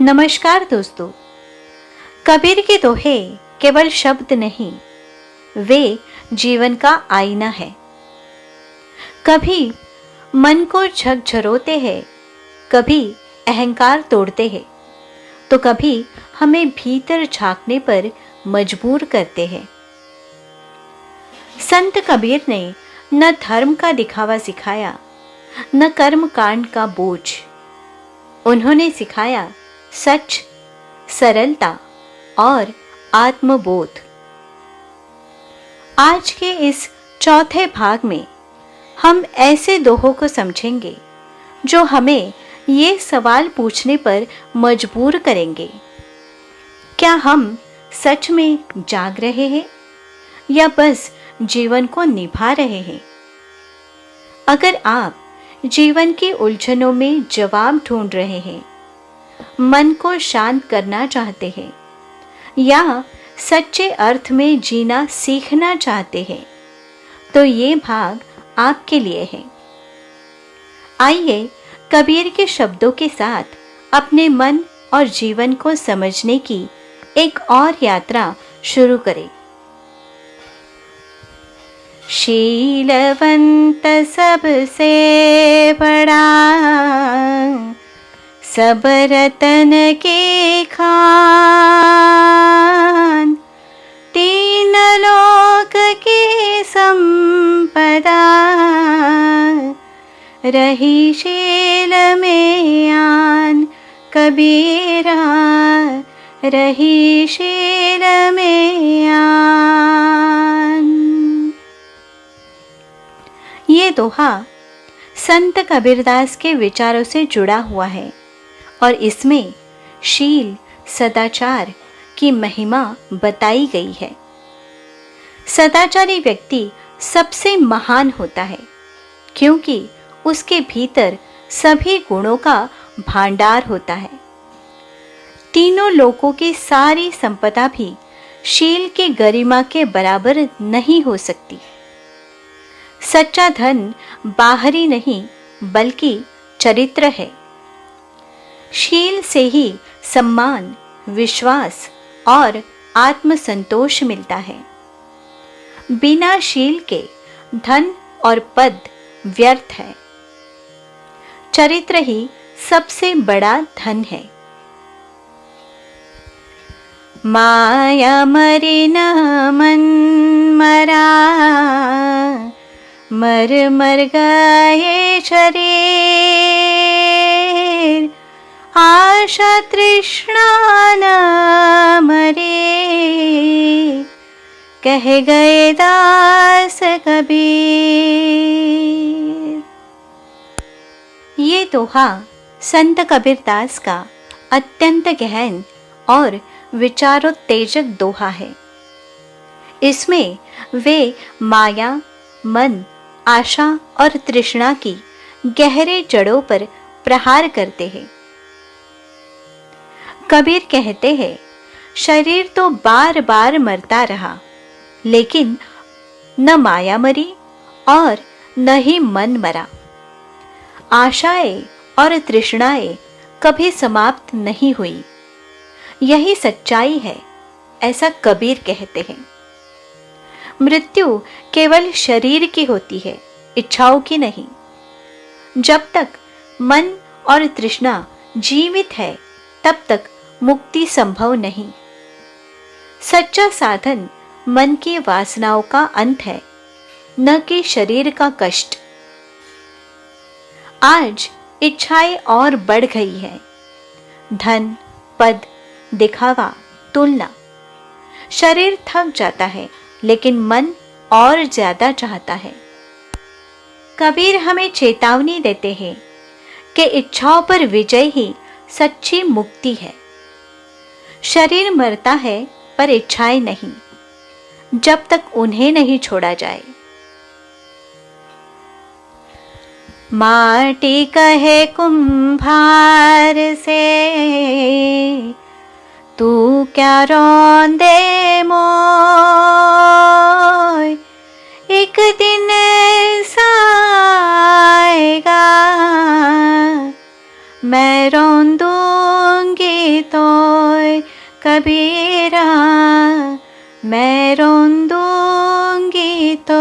नमस्कार दोस्तों। कबीर के दोहे केवल शब्द नहीं, वे जीवन का आईना है। कभी मन को झकझोरते हैं, कभी अहंकार तोड़ते हैं, तो कभी हमें भीतर झांकने पर मजबूर करते हैं। संत कबीर ने न धर्म का दिखावा सिखाया, न कर्म कांड का बोझ। उन्होंने सिखाया सच, सरलता और आत्मबोध। आज के इस चौथे भाग में हम ऐसे दोहों को समझेंगे जो हमें ये सवाल पूछने पर मजबूर करेंगे, क्या हम सच में जाग रहे हैं या बस जीवन को निभा रहे हैं? अगर आप जीवन की उलझनों में जवाब ढूंढ रहे हैं, मन को शांत करना चाहते हैं या सच्चे अर्थ में जीना सीखना चाहते हैं, तो ये भाग आपके लिए है। आइए कबीर के शब्दों के साथ अपने मन और जीवन को समझने की एक और यात्रा शुरू करें। शीलवंत सबसे बड़ा, सब रतन के खान, तीन लोक की संपदा, रही शील में आन। कबीरा, रही शील में आन। ये दोहा संत कबीरदास के विचारों से जुड़ा हुआ है और इसमें शील, सदाचार की महिमा बताई गई है। सदाचारी व्यक्ति सबसे महान होता है क्योंकि उसके भीतर सभी गुणों का भांडार होता है। तीनों लोकों की सारी संपदा भी शील की गरिमा के बराबर नहीं हो सकती। सच्चा धन बाहरी नहीं बल्कि चरित्र है। शील से ही सम्मान, विश्वास और आत्मसंतोष मिलता है। बिना शील के धन और पद व्यर्थ है। चरित्र ही सबसे बड़ा धन है। माया मरे न मन मरा, मर मर गए शरीर, आशा तृष्णा न मरे, कह गए दास कबीर। ये दोहा संत कबीरदास का अत्यंत गहन और विचारोत्तेजक दोहा है। इसमें वे माया, मन, आशा और तृष्णा की गहरे जड़ों पर प्रहार करते हैं। कबीर कहते हैं, शरीर तो बार बार मरता रहा, लेकिन न माया मरी और न ही मन मरा। आशाएं और तृष्णाएं कभी समाप्त नहीं हुई। यही सच्चाई है, ऐसा कबीर कहते हैं। मृत्यु केवल शरीर की होती है, इच्छाओं की नहीं। जब तक मन और तृष्णा जीवित है, तब तक मुक्ति संभव नहीं। सच्चा साधन मन की वासनाओं का अंत है, न कि शरीर का कष्ट। आज इच्छाएं और बढ़ गई है। धन, पद, दिखावा, तुलना। शरीर थक जाता है, लेकिन मन और ज्यादा चाहता है। कबीर हमें चेतावनी देते हैं कि इच्छाओं पर विजय ही सच्ची मुक्ति है। शरीर मरता है पर इच्छाएं नहीं, जब तक उन्हें नहीं छोड़ा जाए। माटी कहे कुम्हार से, तू क्या रौंदे मोय, एक दिन ऐसा आएगा मैं मैं रोंदूंगी तो कबीरा, मैं रोंदूंगी तो।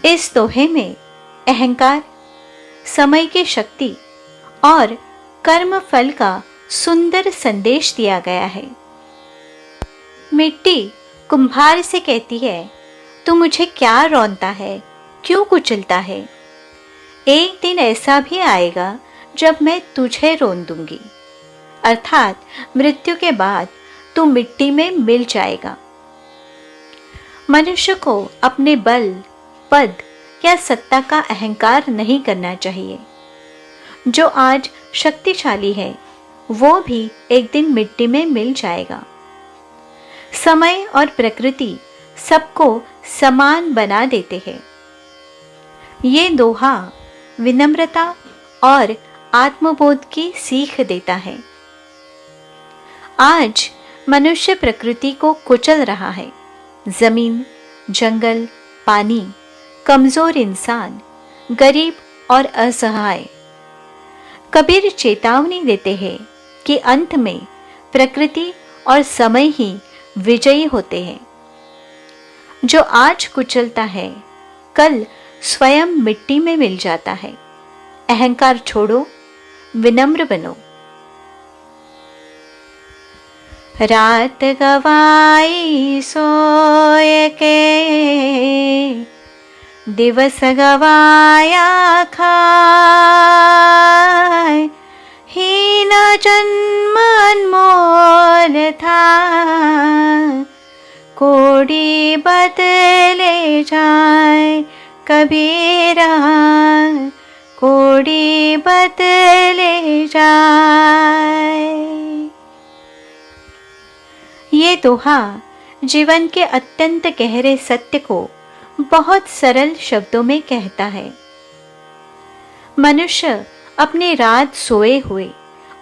इस दोहे में अहंकार, समय की शक्ति और कर्म फल का सुंदर संदेश दिया गया है। मिट्टी कुम्हार से कहती है, तू मुझे क्या रौंदता है, क्यों कुचलता है? एक दिन ऐसा भी आएगा जब मैं तुझे रौंदूंगी, अर्थात मृत्यु के बाद तू मिट्टी में मिल जाएगा। मनुष्य को अपने बल, पद या सत्ता का अहंकार नहीं करना चाहिए। जो आज शक्तिशाली है वो भी एक दिन मिट्टी में मिल जाएगा। समय और प्रकृति सबको समान बना देते हैं। ये दोहा विनम्रता और आत्मबोध की सीख देता है। आज मनुष्य प्रकृति को कुचल रहा है। जमीन, जंगल, पानी, कमजोर इंसान, गरीब और असहाय। कबीर चेतावनी देते हैं कि अंत में प्रकृति और समय ही विजयी होते हैं। जो आज कुचलता है कल स्वयं मिट्टी में मिल जाता है। अहंकार छोड़ो, विनम्र बनो। रात गवाई सोए के, दिवस गवाया खाए। हीन जन्म अनमोल था, कोड़ी बदले जाए कबीरा, कोड़ी बदले जाए। ये दोहा जीवन के अत्यंत गहरे सत्य को बहुत सरल शब्दों में कहता है। मनुष्य अपनी रात सोए हुए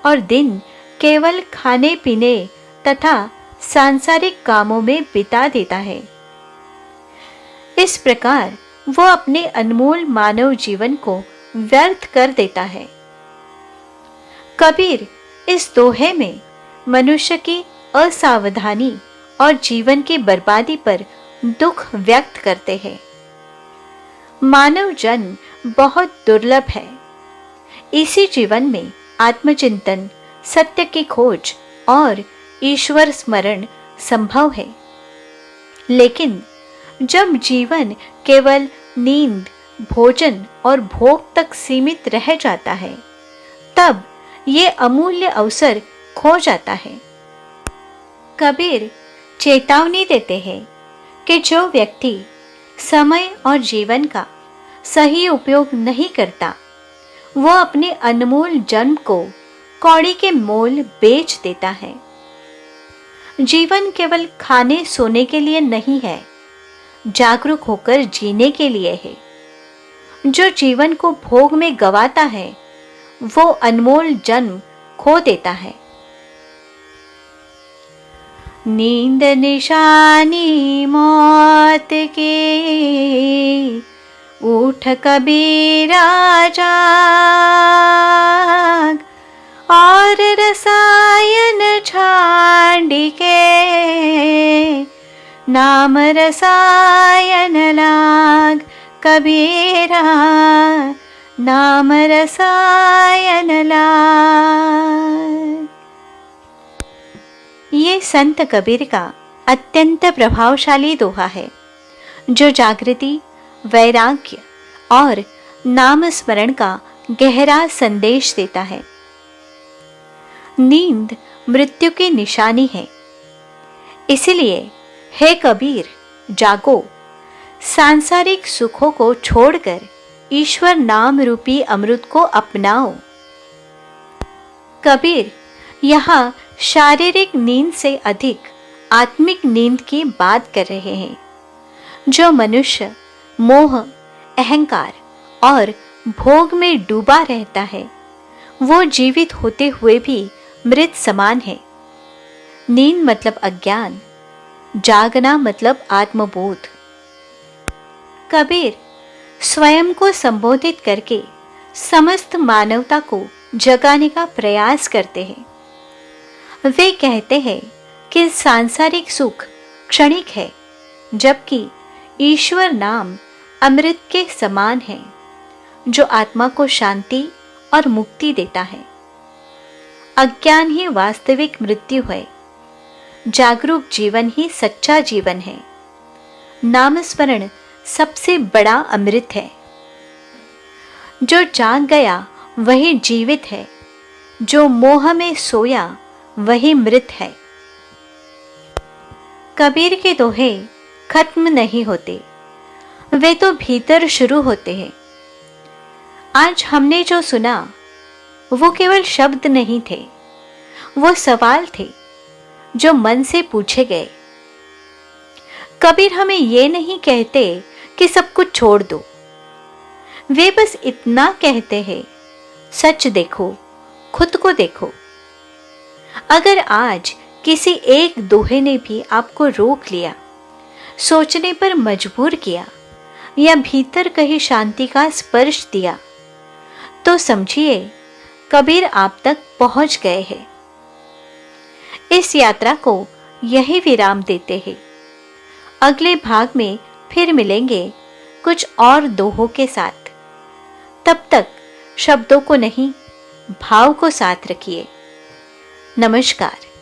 और दिन केवल खाने पीने तथा सांसारिक कामों में बिता देता है। इस प्रकार वो अपने अनमोल मानव जीवन को व्यर्थ कर देता है। कबीर इस दोहे में मनुष्य की असावधानी और जीवन की बर्बादी पर दुख व्यक्त करते हैं। मानव जन्म बहुत दुर्लभ है। इसी जीवन में आत्मचिंतन, सत्य की खोज और ईश्वर स्मरण संभव है। लेकिन जब जीवन केवल नींद, भोजन और भोग तक सीमित रह जाता है, तब ये अमूल्य अवसर खो जाता है। कबीर चेतावनी देते हैं कि जो व्यक्ति समय और जीवन का सही उपयोग नहीं करता, वो अपने अनमोल जन्म को कौड़ी के मोल बेच देता है। जीवन केवल खाने सोने के लिए नहीं है, जागरूक होकर जीने के लिए है। जो जीवन को भोग में गवाता है, वो अनमोल जन्म खो देता है। नींद निशानी मौत की, उठ कबीरा जाग। और रसायन छांड के, नाम रसायन लाग कबीरा, नाम रसायन लाग। ये संत कबीर का अत्यंत प्रभावशाली दोहा है, जो जागृति, वैराग्य और नाम स्मरण का गहरा संदेश देता है। नींद मृत्यु की निशानी है, इसलिए हे कबीर जागो, सांसारिक सुखों को छोड़कर ईश्वर नाम रूपी अमृत को अपनाओ। कबीर यहाँ शारीरिक नींद से अधिक आत्मिक नींद की बात कर रहे हैं। जो मनुष्य मोह, अहंकार और भोग में डूबा रहता है, वो जीवित होते हुए भी मृत समान है। नींद मतलब अज्ञान, जागना मतलब आत्मबोध। कबीर स्वयं को संबोधित करके समस्त मानवता को जगाने का प्रयास करते हैं। वे कहते हैं कि सांसारिक सुख क्षणिक है, जबकि ईश्वर नाम अमृत के समान है, जो आत्मा को शांति और मुक्ति देता है। अज्ञान ही वास्तविक मृत्यु है, जागरूक जीवन ही सच्चा जीवन है। नामस्मरण सबसे बड़ा अमृत है। जो जाग गया वही जीवित है, जो मोह में सोया वही मृत है। कबीर के दोहे खत्म नहीं होते, वे तो भीतर शुरू होते हैं। आज हमने जो सुना वो केवल शब्द नहीं थे, वो सवाल थे जो मन से पूछे गए। कबीर हमें ये नहीं कहते कि सब कुछ छोड़ दो, वे बस इतना कहते हैं, सच देखो, खुद को देखो। अगर आज किसी एक दोहे ने भी आपको रोक लिया, सोचने पर मजबूर किया या भीतर कहीं शांति का स्पर्श दिया, तो समझिए कबीर आप तक पहुंच गए हैं। इस यात्रा को यही विराम देते हैं। अगले भाग में फिर मिलेंगे कुछ और दोहों के साथ। तब तक शब्दों को नहीं, भाव को साथ रखिए। नमस्कार।